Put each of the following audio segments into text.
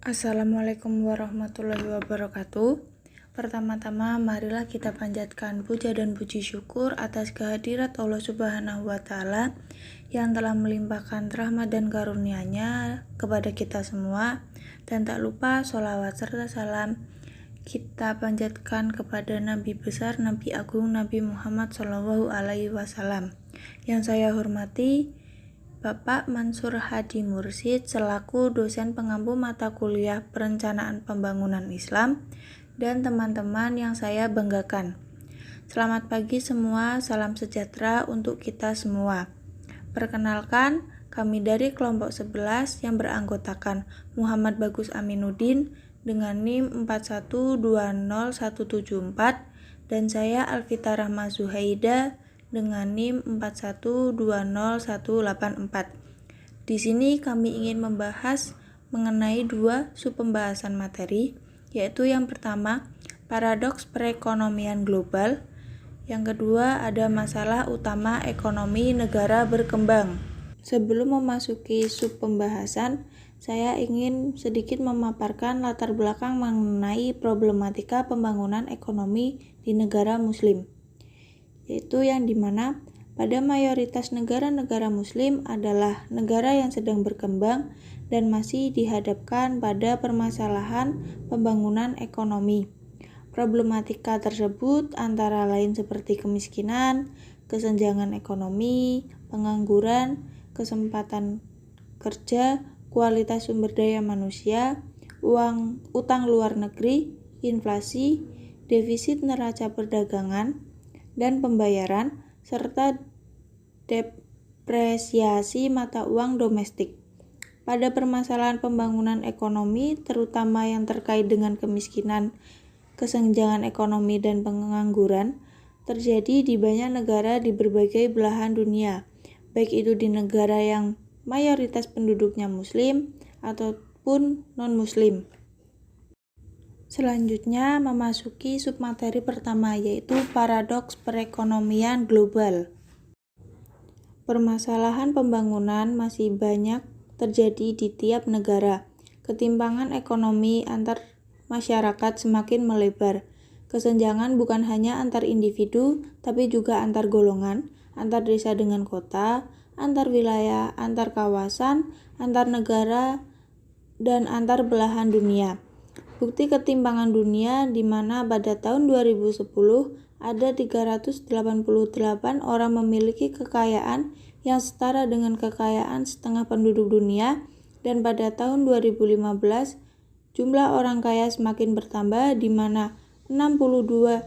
Assalamualaikum warahmatullahi wabarakatuh. Pertama-tama, marilah kita panjatkan puja dan puji syukur atas kehadirat Allah Subhanahu wa Ta'ala yang telah melimpahkan rahmat dan karunia-Nya kepada kita semua, dan tak lupa sholawat serta salam kita panjatkan kepada Nabi besar, Nabi Agung, Nabi Muhammad SAW. Yang saya hormati Bapak Mansur Hadi Mursid selaku dosen pengampu mata kuliah Perencanaan Pembangunan Islam, dan teman-teman yang saya banggakan. Selamat pagi semua, salam sejahtera untuk kita semua. Perkenalkan, kami dari kelompok 11 yang beranggotakan Muhammad Bagus Aminuddin dengan NIM 4120174 dan saya Alvita Rahma Zuhaida dengan NIM 4120184. Di sini kami ingin membahas mengenai dua subpembahasan materi, yaitu yang pertama, paradoks perekonomian global. Yang kedua, ada masalah utama ekonomi negara berkembang. Sebelum memasuki subpembahasan, saya ingin sedikit memaparkan latar belakang mengenai problematika pembangunan ekonomi di negara muslim, yaitu yang dimana pada mayoritas negara-negara muslim adalah negara yang sedang berkembang dan masih dihadapkan pada permasalahan pembangunan ekonomi. Problematika tersebut antara lain seperti kemiskinan, kesenjangan ekonomi, pengangguran, kesempatan kerja, kualitas sumber daya manusia, utang luar negeri, inflasi, defisit neraca perdagangan dan pembayaran, serta depresiasi mata uang domestik. Pada permasalahan pembangunan ekonomi, terutama yang terkait dengan kemiskinan, kesenjangan ekonomi, dan pengangguran, terjadi di banyak negara di berbagai belahan dunia, baik itu di negara yang mayoritas penduduknya muslim ataupun non-muslim. Selanjutnya memasuki submateri pertama, yaitu paradoks perekonomian global. Permasalahan pembangunan masih banyak terjadi di tiap negara. Ketimpangan ekonomi antar masyarakat semakin melebar. Kesenjangan bukan hanya antar individu, tapi juga antar golongan, antar desa dengan kota, antar wilayah, antar kawasan, antar negara, dan antar belahan dunia. Bukti ketimpangan dunia di mana pada tahun 2010 ada 388 orang memiliki kekayaan yang setara dengan kekayaan setengah penduduk dunia, dan pada tahun 2015 jumlah orang kaya semakin bertambah di mana 62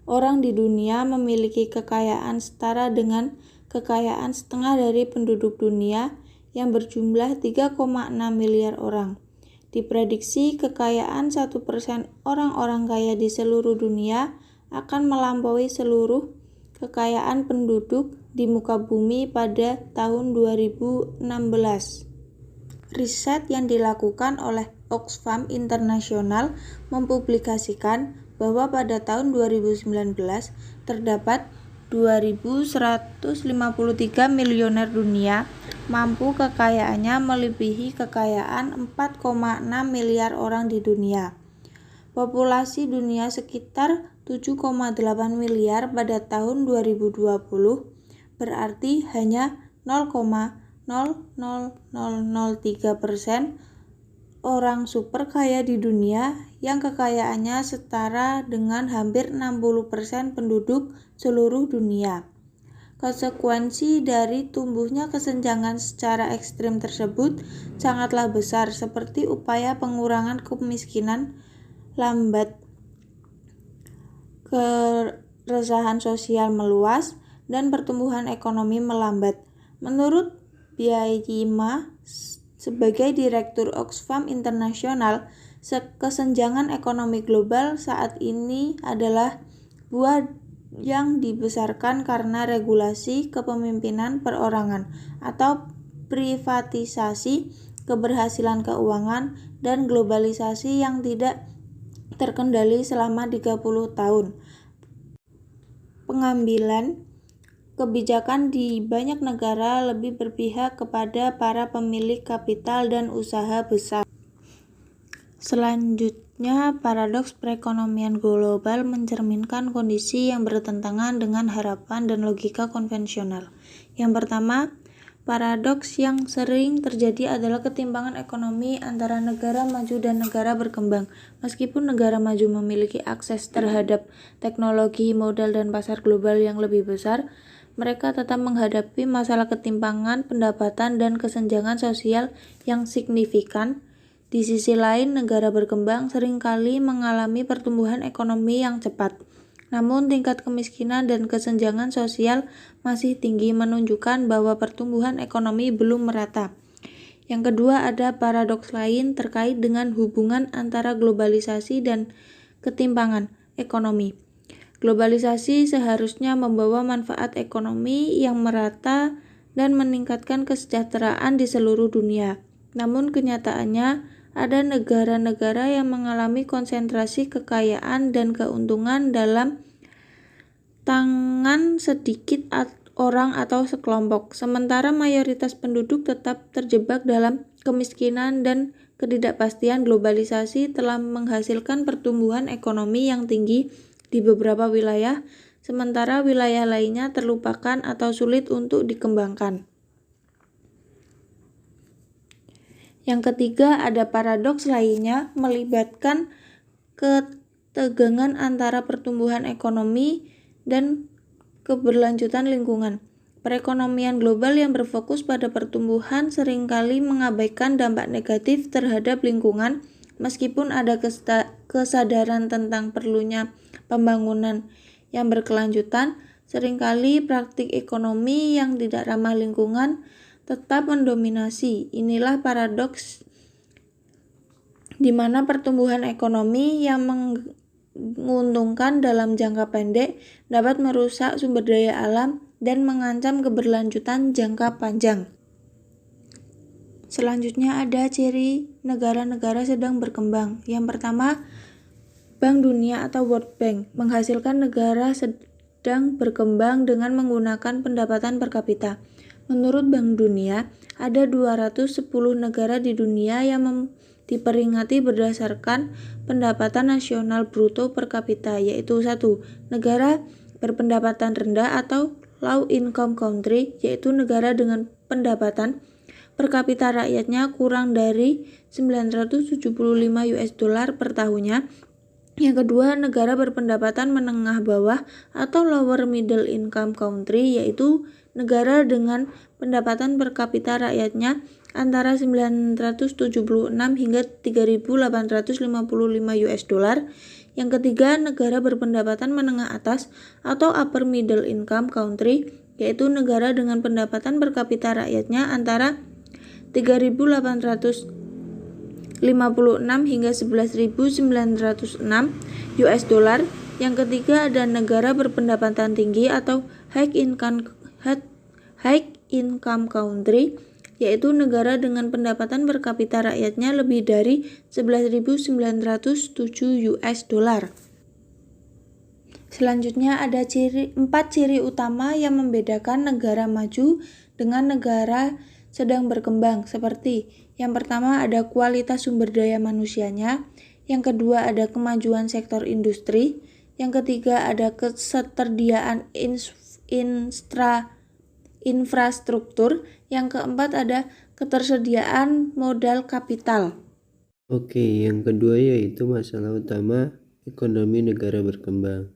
orang di dunia memiliki kekayaan setara dengan kekayaan setengah dari penduduk dunia yang berjumlah 3,6 miliar orang. Diprediksi kekayaan 1% orang-orang kaya di seluruh dunia akan melampaui seluruh kekayaan penduduk di muka bumi pada tahun 2016. Riset yang dilakukan oleh Oxfam International mempublikasikan bahwa pada tahun 2019 terdapat 2.153 milioner dunia mampu kekayaannya melebihi kekayaan 4,6 miliar orang di dunia. Populasi dunia sekitar 7,8 miliar pada tahun 2020, berarti hanya 0,00003% orang super kaya di dunia yang kekayaannya setara dengan hampir 60% penduduk seluruh dunia. Konsekuensi dari tumbuhnya kesenjangan secara ekstrim tersebut sangatlah besar, seperti upaya pengurangan kemiskinan lambat, keresahan sosial meluas, dan pertumbuhan ekonomi melambat. Menurut Biayima, sebagai Direktur Oxfam International, kesenjangan ekonomi global saat ini adalah buah yang dibesarkan karena regulasi kepemimpinan perorangan atau privatisasi, keberhasilan keuangan, dan globalisasi yang tidak terkendali selama 30 tahun. Pengambilan kebijakan di banyak negara lebih berpihak kepada para pemilik kapital dan usaha besar. Selanjutnya, paradoks perekonomian global mencerminkan kondisi yang bertentangan dengan harapan dan logika konvensional. Yang pertama, paradoks yang sering terjadi adalah ketimpangan ekonomi antara negara maju dan negara berkembang. Meskipun negara maju memiliki akses terhadap teknologi, modal, dan pasar global yang lebih besar, mereka tetap menghadapi masalah ketimpangan pendapatan dan kesenjangan sosial yang signifikan. Di sisi lain, negara berkembang seringkali mengalami pertumbuhan ekonomi yang cepat. Namun, tingkat kemiskinan dan kesenjangan sosial masih tinggi, menunjukkan bahwa pertumbuhan ekonomi belum merata. Yang kedua, ada paradoks lain terkait dengan hubungan antara globalisasi dan ketimpangan ekonomi. Globalisasi seharusnya membawa manfaat ekonomi yang merata dan meningkatkan kesejahteraan di seluruh dunia. Namun kenyataannya, ada negara-negara yang mengalami konsentrasi kekayaan dan keuntungan dalam tangan sedikit orang atau sekelompok, sementara mayoritas penduduk tetap terjebak dalam kemiskinan dan ketidakpastian. Globalisasi telah menghasilkan pertumbuhan ekonomi yang tinggi di beberapa wilayah, sementara wilayah lainnya terlupakan atau sulit untuk dikembangkan. Yang ketiga, ada paradoks lainnya melibatkan ketegangan antara pertumbuhan ekonomi dan keberlanjutan lingkungan. Perekonomian global yang berfokus pada pertumbuhan seringkali mengabaikan dampak negatif terhadap lingkungan. Meskipun ada kesadaran tentang perlunya pembangunan yang berkelanjutan, seringkali praktik ekonomi yang tidak ramah lingkungan tetap mendominasi. Inilah paradoks di mana pertumbuhan ekonomi yang menguntungkan dalam jangka pendek dapat merusak sumber daya alam dan mengancam keberlanjutan jangka panjang. Selanjutnya ada ciri negara-negara sedang berkembang. Yang pertama, Bank Dunia atau World Bank menghasilkan negara sedang berkembang dengan menggunakan pendapatan per kapita. Menurut Bank Dunia, ada 210 negara di dunia yang diperingati berdasarkan pendapatan nasional bruto per kapita, yaitu 1. Negara berpendapatan rendah atau low income country, yaitu negara dengan pendapatan per kapita rakyatnya kurang dari 975 US dollar per tahunnya. Yang kedua, negara berpendapatan menengah bawah atau lower middle income country, yaitu negara dengan pendapatan per kapita rakyatnya antara 976 hingga 3.855 US dollar. Yang ketiga, negara berpendapatan menengah atas atau upper middle income country, yaitu negara dengan pendapatan per kapita rakyatnya antara 3.856 hingga 11.906 US dollar. Yang ketiga, ada negara berpendapatan tinggi atau high income country, yaitu negara dengan pendapatan per kapita rakyatnya lebih dari 11.907 US dollar. Selanjutnya ada 4 ciri utama yang membedakan negara maju dengan negara sedang berkembang, seperti yang pertama ada kualitas sumber daya manusianya, yang kedua ada kemajuan sektor industri, yang ketiga ada ketersediaan infrastruktur, yang keempat ada ketersediaan modal kapital. Oke, yang kedua yaitu masalah utama ekonomi negara berkembang.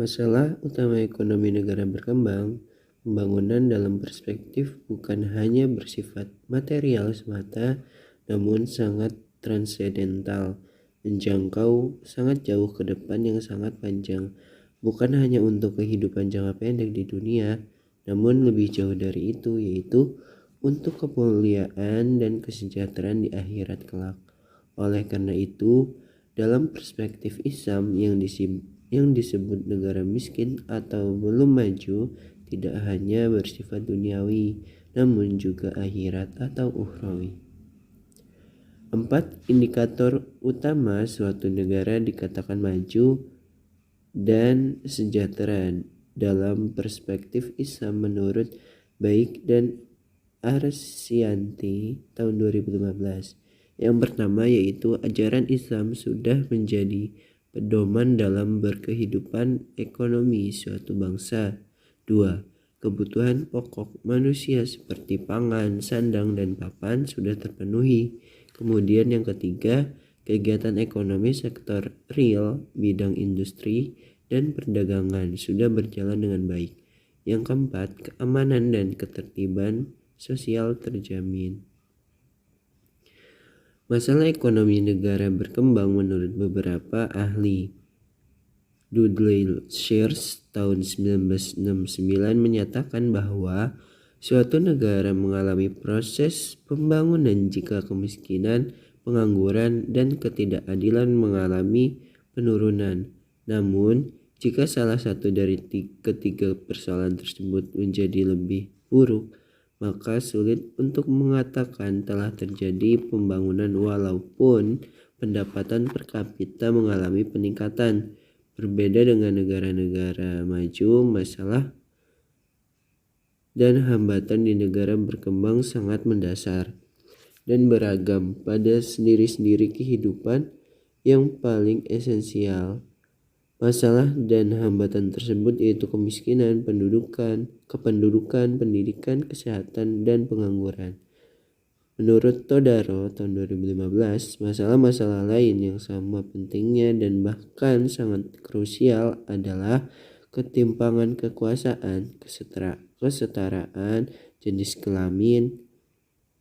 Masalah utama ekonomi negara berkembang, pembangunan dalam perspektif bukan hanya bersifat material semata, namun sangat transendental, menjangkau sangat jauh ke depan yang sangat panjang, bukan hanya untuk kehidupan jangka pendek di dunia, namun lebih jauh dari itu, yaitu untuk kemuliaan dan kesejahteraan di akhirat kelak. Oleh karena itu, dalam perspektif Islam yang disebut negara miskin atau belum maju tidak hanya bersifat duniawi, namun juga akhirat atau ukhrawi. 4 indikator utama suatu negara dikatakan maju dan sejahtera dalam perspektif Islam menurut Baik dan Arsyanti tahun 2015. Yang pertama yaitu ajaran Islam sudah menjadi pedoman dalam berkehidupan ekonomi suatu bangsa. 2. Kebutuhan pokok manusia seperti pangan, sandang, dan papan sudah terpenuhi. Kemudian yang ketiga, kegiatan ekonomi sektor real, bidang industri, dan perdagangan sudah berjalan dengan baik. Yang keempat, keamanan dan ketertiban sosial terjamin. Masalah ekonomi negara berkembang menurut beberapa ahli. Dudley Shears tahun 1969 menyatakan bahwa suatu negara mengalami proses pembangunan jika kemiskinan, pengangguran, dan ketidakadilan mengalami penurunan. Namun, jika salah satu dari ketiga persoalan tersebut menjadi lebih buruk, maka sulit untuk mengatakan telah terjadi pembangunan walaupun pendapatan per kapita mengalami peningkatan. Berbeda dengan negara-negara maju, masalah dan hambatan di negara berkembang sangat mendasar dan beragam pada sendiri-sendiri kehidupan yang paling esensial. Masalah dan hambatan tersebut yaitu kemiskinan, kependudukan, pendidikan, kesehatan, dan pengangguran. Menurut Todaro tahun 2015, masalah-masalah lain yang sama pentingnya dan bahkan sangat krusial adalah ketimpangan kekuasaan, kesetaraan, jenis kelamin,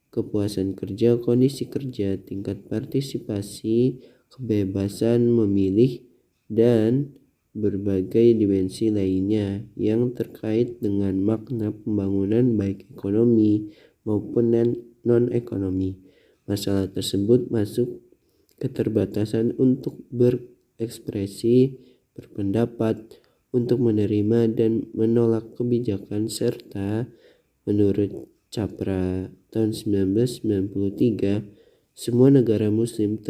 kepuasan kerja, kondisi kerja, tingkat partisipasi, kebebasan memilih, dan berbagai dimensi lainnya yang terkait dengan makna pembangunan baik ekonomi maupun non-ekonomi. Masalah tersebut masuk keterbatasan untuk berekspresi, berpendapat, untuk menerima dan menolak kebijakan, serta menurut Capra tahun 1993, semua negara muslim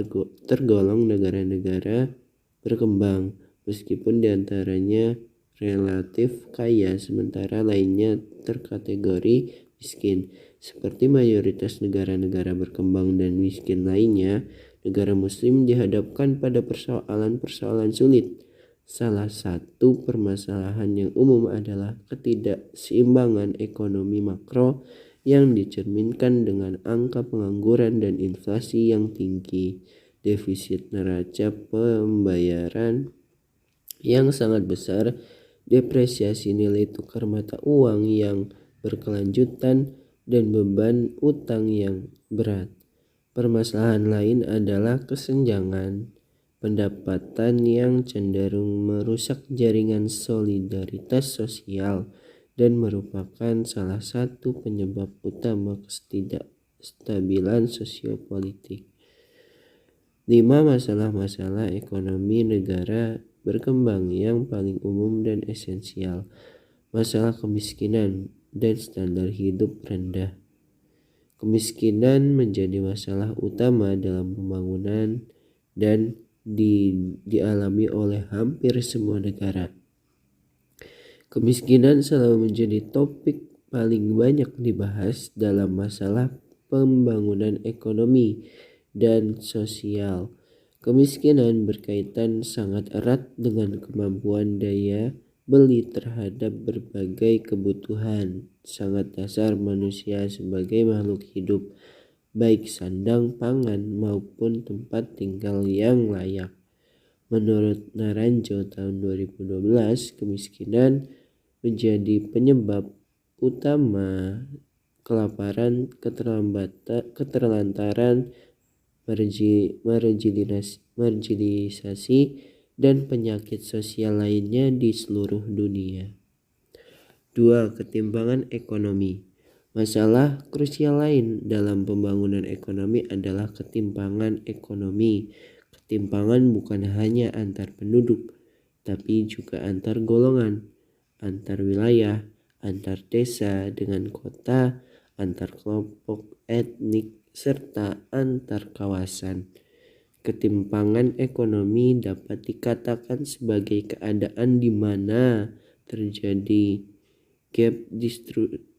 tergolong negara-negara berkembang, meskipun diantaranya relatif kaya sementara lainnya terkategori miskin. Seperti mayoritas negara-negara berkembang dan miskin lainnya, negara muslim dihadapkan pada persoalan-persoalan sulit. Salah satu permasalahan yang umum adalah ketidakseimbangan ekonomi makro yang dicerminkan dengan angka pengangguran dan inflasi yang tinggi, defisit neraca pembayaran yang sangat besar, depresiasi nilai tukar mata uang yang berkelanjutan, dan beban utang yang berat. Permasalahan lain adalah kesenjangan pendapatan yang cenderung merusak jaringan solidaritas sosial dan merupakan salah satu penyebab utama ketidakstabilan sosiopolitik. 5. Masalah-masalah ekonomi negara berkembang yang paling umum dan esensial. Masalah kemiskinan dan standar hidup rendah. Kemiskinan menjadi masalah utama dalam pembangunan dan dialami oleh hampir semua negara. Kemiskinan selalu menjadi topik paling banyak dibahas dalam masalah pembangunan ekonomi dan sosial. Kemiskinan berkaitan sangat erat dengan kemampuan daya beli terhadap berbagai kebutuhan sangat dasar manusia sebagai makhluk hidup, baik sandang, pangan, maupun tempat tinggal yang layak. Menurut Naranjo tahun 2012, kemiskinan menjadi penyebab utama kelaparan, keterlantaran, marginalisasi, dan penyakit sosial lainnya di seluruh dunia. 2. Ketimpangan ekonomi. Masalah krusial lain dalam pembangunan ekonomi adalah ketimpangan ekonomi. Ketimpangan bukan hanya antar penduduk, tapi juga antar golongan, antar wilayah, antar desa dengan kota, antar kelompok etnik, serta antar kawasan. Ketimpangan ekonomi dapat dikatakan sebagai keadaan di mana terjadi gap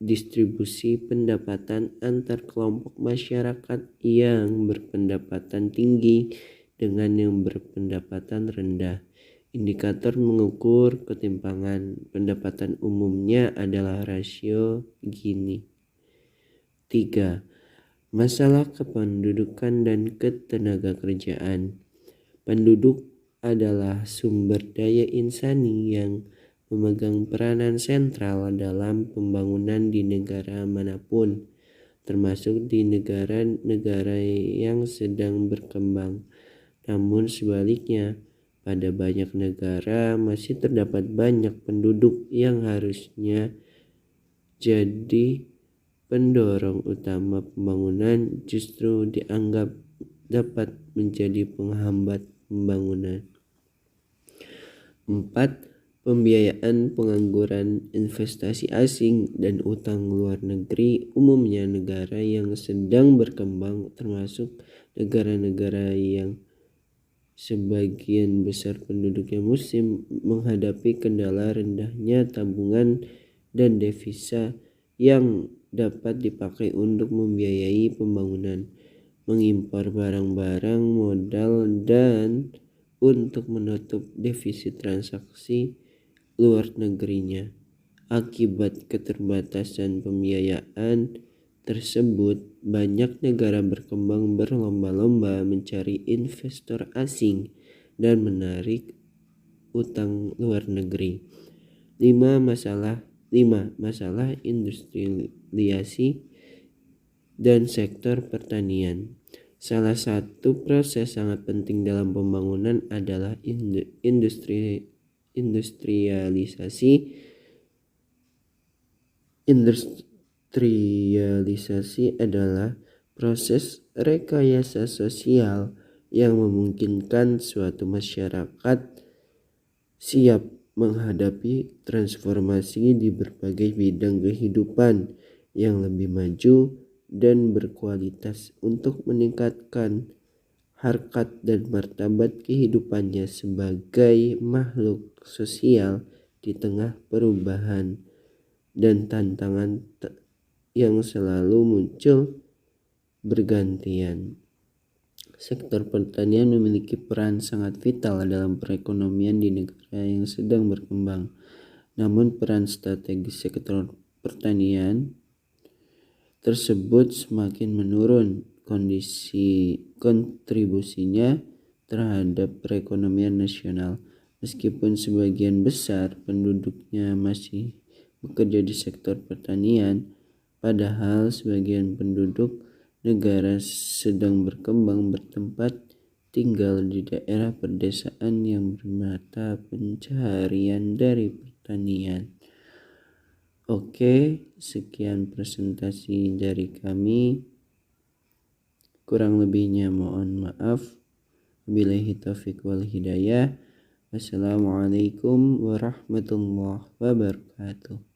distribusi pendapatan antar kelompok masyarakat yang berpendapatan tinggi dengan yang berpendapatan rendah. Indikator mengukur ketimpangan pendapatan umumnya adalah rasio Gini. 3. Masalah kependudukan dan ketenagakerjaan. Penduduk adalah sumber daya insani yang memegang peranan sentral dalam pembangunan di negara manapun, termasuk di negara-negara yang sedang berkembang. Namun sebaliknya, pada banyak negara masih terdapat banyak penduduk yang harusnya jadi pendorong utama pembangunan justru dianggap dapat menjadi penghambat pembangunan. 4. Pembiayaan pengangguran investasi asing dan utang luar negeri, umumnya negara yang sedang berkembang termasuk negara-negara yang sebagian besar penduduknya muslim menghadapi kendala rendahnya tabungan dan devisa yang dapat dipakai untuk membiayai pembangunan, mengimpor barang-barang modal dan untuk menutup defisit transaksi luar negerinya. Akibat keterbatasan pembiayaan tersebut, banyak negara berkembang berlomba-lomba mencari investor asing dan menarik utang luar negeri. 5. Masalah industrialisasi dan sektor pertanian. Salah satu proses sangat penting dalam pembangunan adalah industrialisasi. Industrialisasi adalah proses rekayasa sosial yang memungkinkan suatu masyarakat siap menghadapi transformasi di berbagai bidang kehidupan yang lebih maju dan berkualitas untuk meningkatkan harkat dan martabat kehidupannya sebagai makhluk sosial di tengah perubahan dan tantangan yang selalu muncul bergantian. Sektor pertanian memiliki peran sangat vital dalam perekonomian di negara yang sedang berkembang. Namun peran strategis sektor pertanian tersebut semakin menurun. Kontribusinya terhadap perekonomian nasional, meskipun sebagian besar penduduknya masih bekerja di sektor pertanian, padahal sebagian penduduk negara sedang berkembang bertempat tinggal di daerah pedesaan yang bermata pencaharian dari pertanian. Oke, sekian presentasi dari kami. Kurang lebihnya mohon maaf. Wabillahi taufiq wal hidayah. Wassalamualaikum warahmatullahi wabarakatuh.